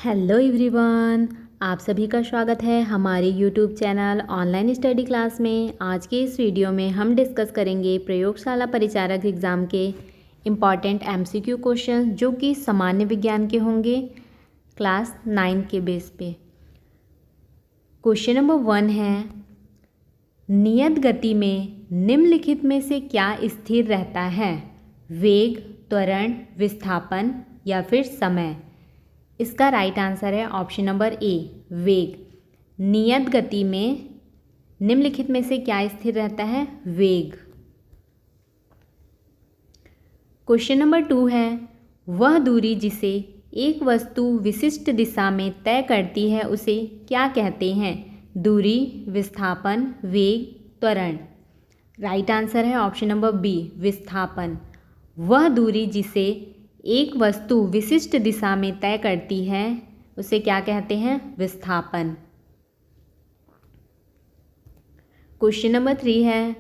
Hello everyone, आप सभी का स्वागत है हमारे YouTube channel online study class में। आज के इस वीडियो में हम डिस्कस करेंगे प्रयोगशाला परिचारक एग्ज़ाम के इम्पॉर्टेंट एमसीक्यू क्वेश्चन जो कि सामान्य विज्ञान के होंगे क्लास 9 के बेस पे। क्वेश्चन नंबर 1 है, नियत गति में निम्नलिखित में से क्या स्थिर रहता है? वेग, त्वरण, विस्थापन या फिर समय। इसका राइट आंसर है ऑप्शन नंबर ए, वेग। नियत गति में निम्नलिखित में से क्या स्थिर रहता है? वेग। क्वेश्चन नंबर 2 है, वह दूरी जिसे एक वस्तु विशिष्ट दिशा में तय करती है उसे क्या कहते हैं? दूरी, विस्थापन, वेग, त्वरण। राइट आंसर है ऑप्शन नंबर बी, विस्थापन। वह दूरी जिसे एक वस्तु विशिष्ट दिशा में तय करती है उसे क्या कहते हैं? विस्थापन। क्वेश्चन नंबर 3 है,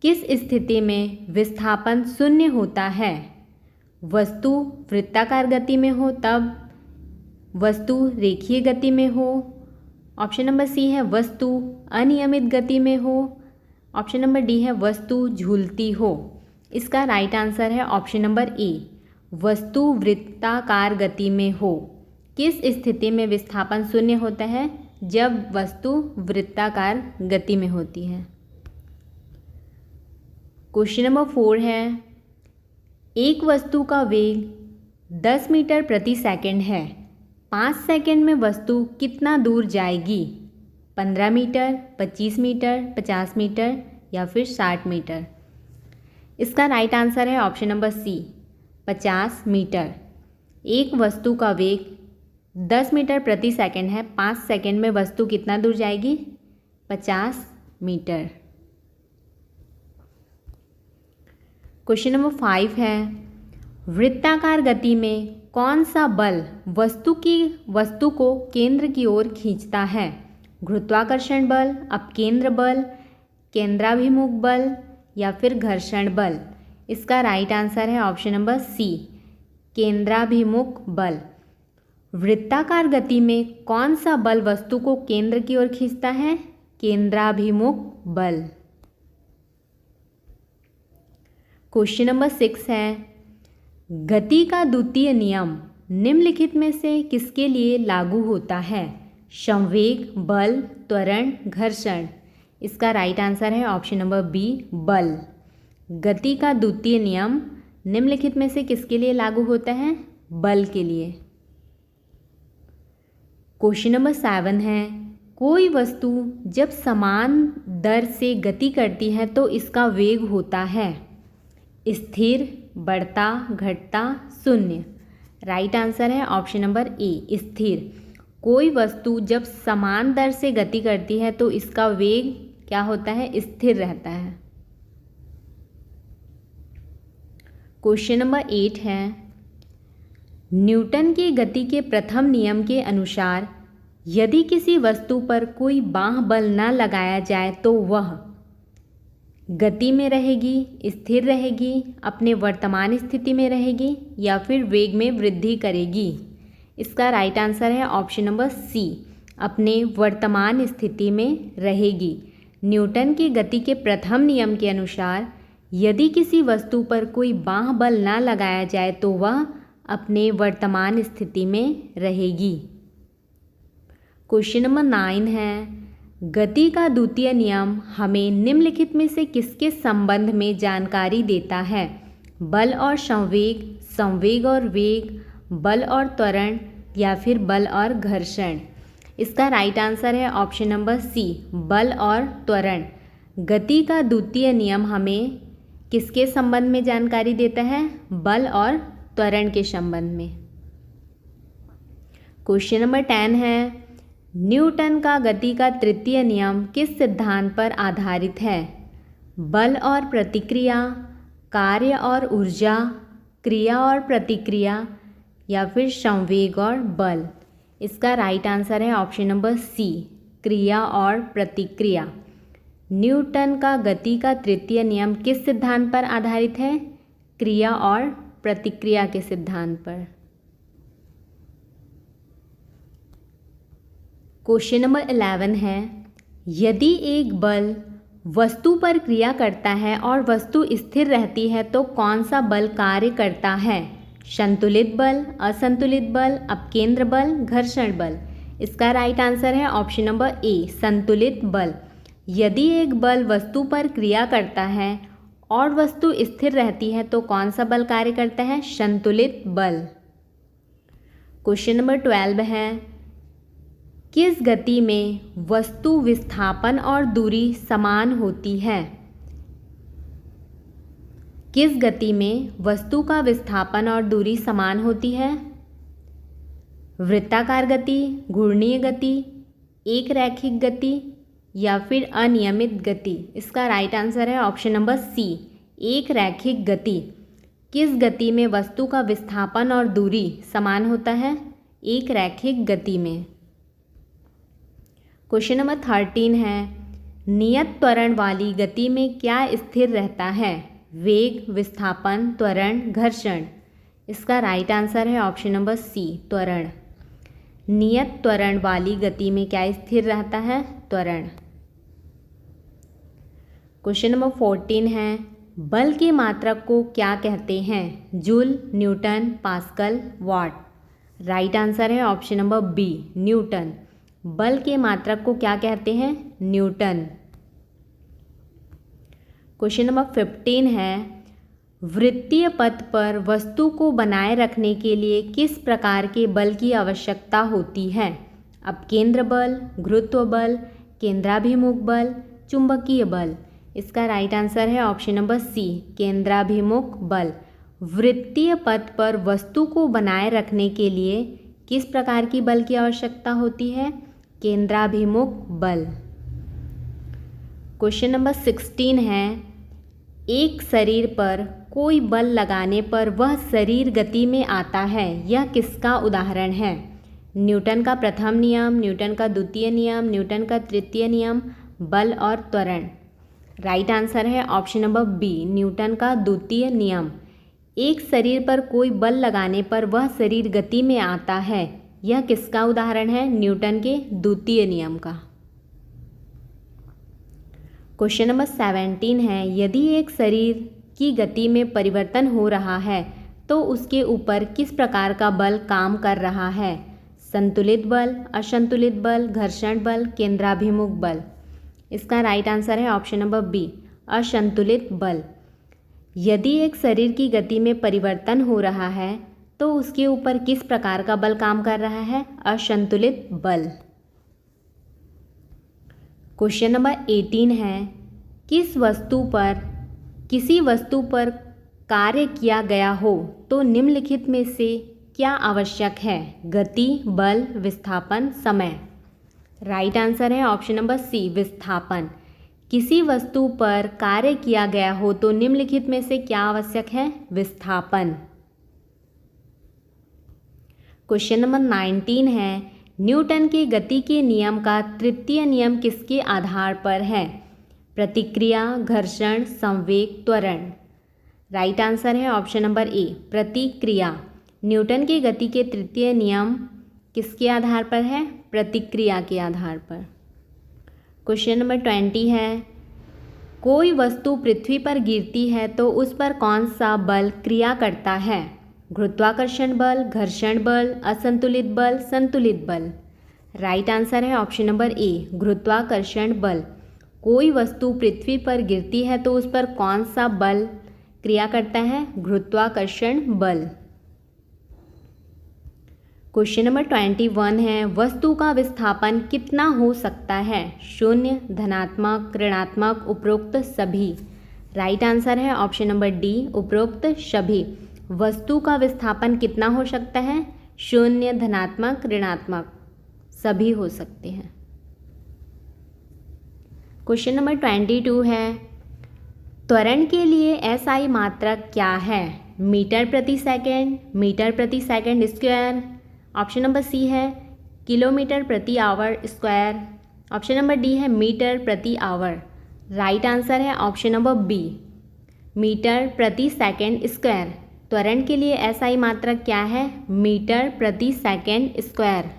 किस स्थिति में विस्थापन शून्य होता है? वस्तु वृत्ताकार गति में हो तब, वस्तु रेखीय गति में हो, ऑप्शन नंबर सी है वस्तु अनियमित गति में हो, ऑप्शन नंबर डी है वस्तु झूलती हो। इसका राइट आंसर है ऑप्शन नंबर ए, वस्तु वृत्ताकार गति में हो। किस स्थिति में विस्थापन शून्य होता है? जब वस्तु वृत्ताकार गति में होती है। क्वेश्चन नंबर 4 है, एक वस्तु का वेग 10 मीटर प्रति सेकंड है। 5 सेकंड में वस्तु कितना दूर जाएगी? 15 मीटर, 25 मीटर, 50 मीटर या फिर 60 मीटर। इसका राइट आंसर है ऑप्शन नंबर सी, 50 मीटर। एक वस्तु का वेग 10 मीटर प्रति सेकंड है। 5 सेकंड में वस्तु कितना दूर जाएगी? 50 मीटर। क्वेश्चन नंबर 5 है, वृत्ताकार गति में कौन सा बल वस्तु को केंद्र की ओर खींचता है? गुरुत्वाकर्षण बल, अपकेंद्र बल, केंद्राभिमुख बल या फिर घर्षण बल। इसका राइट आंसर है ऑप्शन नंबर सी, केंद्राभिमुख बल। वृत्ताकार गति में कौन सा बल वस्तु को केंद्र की ओर खींचता है? केंद्राभिमुख बल। क्वेश्चन नंबर 6 है, गति का द्वितीय नियम निम्नलिखित में से किसके लिए लागू होता है? संवेग, बल, त्वरण, घर्षण। इसका राइट आंसर है ऑप्शन नंबर बी, बल। गति का द्वितीय नियम निम्नलिखित में से किसके लिए लागू होता है? बल के लिए। क्वेश्चन नंबर 7 है, कोई वस्तु जब समान दर से गति करती है तो इसका वेग होता है स्थिर, बढ़ता, घटता, शून्य। राइट आंसर है ऑप्शन नंबर ए, स्थिर। कोई वस्तु जब समान दर से गति करती है तो इसका वेग क्या होता है? स्थिर रहता है। क्वेश्चन नंबर 8 है, न्यूटन के गति के प्रथम नियम के अनुसार यदि किसी वस्तु पर कोई बाह्य बल न लगाया जाए तो वह गति में रहेगी, स्थिर रहेगी, अपने वर्तमान स्थिति में रहेगी या फिर वेग में वृद्धि करेगी। इसका राइट आंसर है ऑप्शन नंबर सी, अपने वर्तमान स्थिति में रहेगी। न्यूटन की गति के प्रथम नियम के अनुसार यदि किसी वस्तु पर कोई बाह्य बल न लगाया जाए तो वह अपने वर्तमान स्थिति में रहेगी। क्वेश्चन नंबर 9 है, गति का द्वितीय नियम हमें निम्नलिखित में से किसके संबंध में जानकारी देता है? बल और संवेग, संवेग और वेग, बल और त्वरण या फिर बल और घर्षण। इसका राइट आंसर है ऑप्शन नंबर सी, बल और त्वरण। गति का द्वितीय नियम हमें किसके संबंध में जानकारी देता है? बल और त्वरण के संबंध में। क्वेश्चन नंबर 10 है, न्यूटन का गति का तृतीय नियम किस सिद्धांत पर आधारित है? बल और प्रतिक्रिया, कार्य और ऊर्जा, क्रिया और प्रतिक्रिया या फिर संवेग और बल। इसका राइट आंसर है ऑप्शन नंबर सी, क्रिया और प्रतिक्रिया। न्यूटन का गति का तृतीय नियम किस सिद्धांत पर आधारित है? क्रिया और प्रतिक्रिया के सिद्धांत पर। क्वेश्चन नंबर 11 है, यदि एक बल वस्तु पर क्रिया करता है और वस्तु स्थिर रहती है तो कौन सा बल कार्य करता है? संतुलित बल, असंतुलित बल, अपकेंद्र बल, घर्षण बल। इसका राइट आंसर है ऑप्शन नंबर ए, संतुलित बल। यदि एक बल वस्तु पर क्रिया करता है और वस्तु स्थिर रहती है तो कौन सा बल कार्य करता है? संतुलित बल। क्वेश्चन नंबर 12 है, किस गति में वस्तु विस्थापन और दूरी समान होती है? किस गति में वस्तु का विस्थापन और दूरी समान होती है? वृत्ताकार गति, घूर्णीय गति, एक रैखिक गति या फिर अनियमित गति। इसका राइट आंसर है ऑप्शन नंबर सी, एक रैखिक गति। किस गति में वस्तु का विस्थापन और दूरी समान होता है? एक रैखिक गति में। क्वेश्चन नंबर 13 है, नियत त्वरण वाली गति में क्या स्थिर रहता है? वेग, विस्थापन, त्वरण, घर्षण। इसका राइट आंसर है ऑप्शन नंबर सी, त्वरण। नियत त्वरण वाली गति में क्या स्थिर रहता है? त्वरण। क्वेश्चन नंबर 14 है, बल के मात्रक को क्या कहते हैं? जूल, न्यूटन, पास्कल, वाट। राइट आंसर है ऑप्शन नंबर बी, न्यूटन। बल के मात्रक को क्या कहते हैं? न्यूटन। क्वेश्चन नंबर 15 है, वृत्तीय पथ पर वस्तु को बनाए रखने के लिए किस प्रकार के बल की आवश्यकता होती है? अपकेंद्र बल, गुरुत्व बल, केंद्राभिमुख बल, चुंबकीय बल। इसका राइट आंसर है ऑप्शन नंबर सी, केंद्राभिमुख बल। वृत्तीय पथ पर वस्तु को बनाए रखने के लिए किस प्रकार की बल की आवश्यकता होती है? केंद्राभिमुख बल। क्वेश्चन नंबर 16 है, एक शरीर पर कोई बल लगाने पर वह शरीर गति में आता है, यह किसका उदाहरण है? न्यूटन का प्रथम नियम, न्यूटन का द्वितीय नियम, न्यूटन का तृतीय नियम, बल और त्वरण। राइट आंसर है ऑप्शन नंबर बी, न्यूटन का द्वितीय नियम। एक शरीर पर कोई बल लगाने पर वह शरीर गति में आता है, यह किसका उदाहरण है? न्यूटन के द्वितीय नियम का। क्वेश्चन नंबर 17 है, यदि एक शरीर की गति में परिवर्तन हो रहा है तो उसके ऊपर किस प्रकार का बल काम कर रहा है? संतुलित बल, असंतुलित बल, घर्षण बल, केंद्राभिमुख बल। इसका राइट आंसर है ऑप्शन नंबर बी, असंतुलित बल। यदि एक शरीर की गति में परिवर्तन हो रहा है तो उसके ऊपर किस प्रकार का बल काम कर रहा है? असंतुलित बल। क्वेश्चन नंबर 18 है, किसी वस्तु पर कार्य किया गया हो तो निम्नलिखित में से क्या आवश्यक है? गति, बल, विस्थापन, समय। राइट आंसर है ऑप्शन नंबर सी, विस्थापन। किसी वस्तु पर कार्य किया गया हो तो निम्नलिखित में से क्या आवश्यक है? विस्थापन। क्वेश्चन नंबर 19 है, न्यूटन के गति के नियम का तृतीय नियम किसके आधार पर है? प्रतिक्रिया, घर्षण, संवेग, त्वरण। राइट आंसर है ऑप्शन नंबर ए, प्रतिक्रिया। न्यूटन के गति के तृतीय नियम किसके आधार पर है? प्रतिक्रिया के आधार पर। क्वेश्चन नंबर 20 है, कोई वस्तु पृथ्वी पर गिरती है तो उस पर कौन सा बल क्रिया करता है? गुरुत्वाकर्षण बल, घर्षण बल, असंतुलित बल, संतुलित बल। राइट आंसर है ऑप्शन नंबर ए, गुरुत्वाकर्षण बल। कोई वस्तु पृथ्वी पर गिरती है तो उस पर कौन सा बल क्रिया करता है? गुरुत्वाकर्षण बल। क्वेश्चन नंबर 21 है, वस्तु का विस्थापन कितना हो सकता है? शून्य, धनात्मक, ऋणात्मक, उपरोक्त सभी। राइट आंसर है ऑप्शन नंबर डी, उपरोक्त सभी। वस्तु का विस्थापन कितना हो सकता है? शून्य, धनात्मक, ऋणात्मक, सभी हो सकते हैं। क्वेश्चन नंबर 22 है, त्वरण के लिए एसआई मात्रक क्या है? मीटर प्रति सेकंड, मीटर प्रति second square. Option number C है किलोमीटर प्रति hour square. Option number D है मीटर प्रति आवर। राइट आंसर है ऑप्शन नंबर बी, मीटर प्रति सेकंड स्क्वायर। त्वरण के लिए एसआई मात्रक क्या है? मीटर प्रति सेकंड स्क्वायर।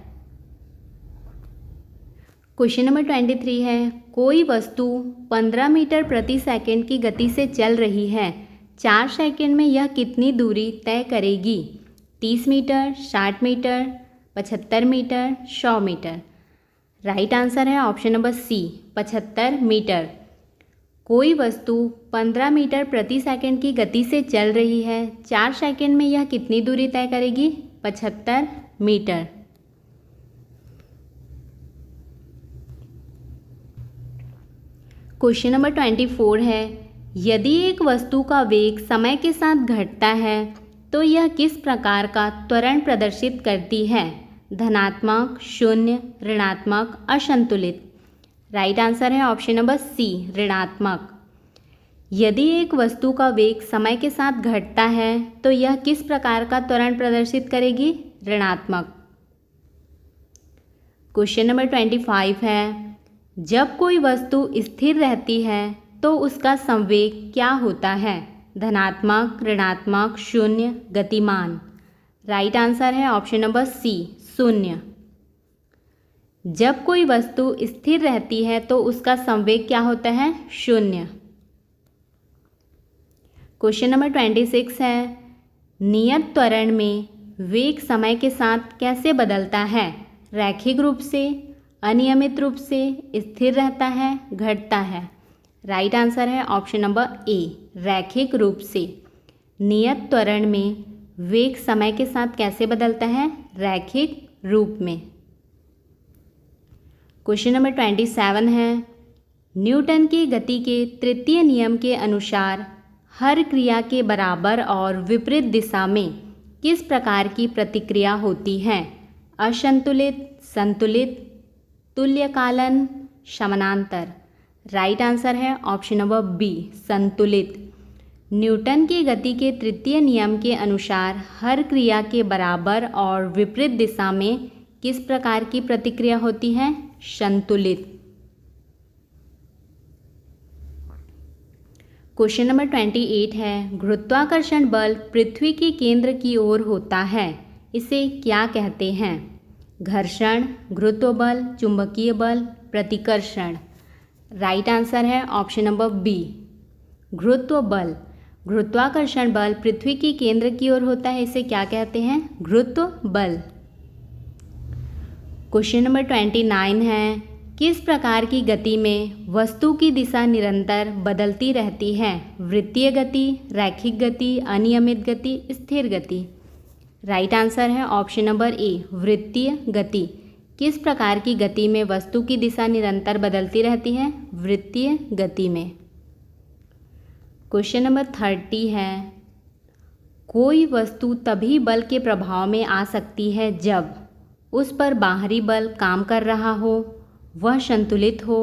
क्वेश्चन नंबर 23 है, कोई वस्तु 15 मीटर प्रति सेकंड की गति से चल रही है, 4 सेकंड में यह कितनी दूरी तय करेगी? 30 metre, 60 metre, 75 metre, 100 metre. Right answer है ऑप्शन नंबर सी, 75 मीटर। कोई वस्तु 15 मीटर प्रति सेकंड की गति से चल रही है, 4 सेकंड में यह कितनी दूरी तय करेगी? 75 मीटर। क्वेश्चन नंबर 24 है, यदि एक वस्तु का वेग समय के साथ घटता है तो यह किस प्रकार का त्वरण प्रदर्शित करती है? धनात्मक, शून्य, ऋणात्मक, असंतुलित। राइट आंसर है ऑप्शन नंबर सी, ऋणात्मक। यदि एक वस्तु का वेग समय के साथ घटता है तो यह किस प्रकार का त्वरण प्रदर्शित करेगी? ऋणात्मक। क्वेश्चन नंबर 25 है, जब कोई वस्तु स्थिर रहती है तो उसका संवेग क्या होता है? धनात्मक, ऋणात्मक, शून्य, गतिमान। राइट आंसर है ऑप्शन नंबर सी, शून्य। जब कोई वस्तु स्थिर रहती है तो उसका संवेग क्या होता है? शून्य। क्वेश्चन नंबर 26 है, नियत त्वरण में वेग समय के साथ कैसे बदलता है? रैखिक रूप से, अनियमित रूप से, स्थिर रहता है, घटता है। राइट आंसर है ऑप्शन नंबर ए, रैखिक रूप से। नियत त्वरण में वेग समय के साथ कैसे बदलता है? रैखिक रूप में। क्वेश्चन नंबर 27 है, न्यूटन की गति के तृतीय नियम के अनुसार हर क्रिया के बराबर और विपरीत दिशा में किस प्रकार की प्रतिक्रिया होती है? असंतुलित, संतुलित, तुल्यकालन, समानांतर। राइट आंसर है ऑप्शन नंबर बी, संतुलित। न्यूटन की गति के तृतीय नियम के अनुसार हर क्रिया के बराबर और विपरीत दिशा में किस प्रकार की प्रतिक्रिया होती है? संतुलित। क्वेश्चन नंबर 28 है, गुरुत्वाकर्षण बल पृथ्वी के केंद्र की ओर होता है, इसे क्या कहते हैं? घर्षण, गुरुत्व बल, चुंबकीय बल, प्रतिकर्षण। राइट आंसर है ऑप्शन नंबर बी, गुरुत्व बल। गुरुत्वाकर्षण बल पृथ्वी के केंद्र की ओर होता है, इसे क्या कहते हैं? गुरुत्व बल। क्वेश्चन नंबर 29 है, किस प्रकार की गति में वस्तु की दिशा निरंतर बदलती रहती है? वृत्तीय गति, रैखिक गति, अनियमित गति, स्थिर गति। राइट आंसर है ऑप्शन नंबर ए, वृत्तीय गति। किस प्रकार की गति में वस्तु की दिशा निरंतर बदलती रहती है? वृत्तीय गति में। क्वेश्चन नंबर 30 है, कोई वस्तु तभी बल के प्रभाव में आ सकती है जब उस पर बाहरी बल काम कर रहा हो, वह संतुलित हो,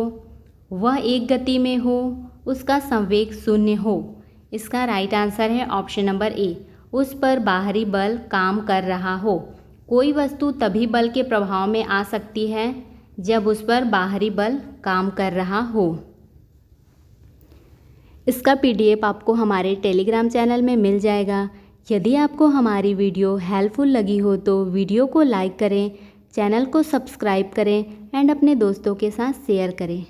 वह एक गति में हो, उसका संवेग शून्य हो। इसका राइट आंसर है ऑप्शन नंबर ए, उस पर बाहरी बल काम कर रहा हो। कोई वस्तु तभी बल के प्रभाव में आ सकती है जब उस पर बाहरी बल काम कर रहा हो। इसका PDF आपको हमारे टेलीग्राम चैनल में मिल जाएगा। यदि आपको हमारी वीडियो हेल्पफुल लगी हो तो वीडियो को लाइक करें, चैनल को सब्सक्राइब करें एंड अपने दोस्तों के साथ शेयर करें।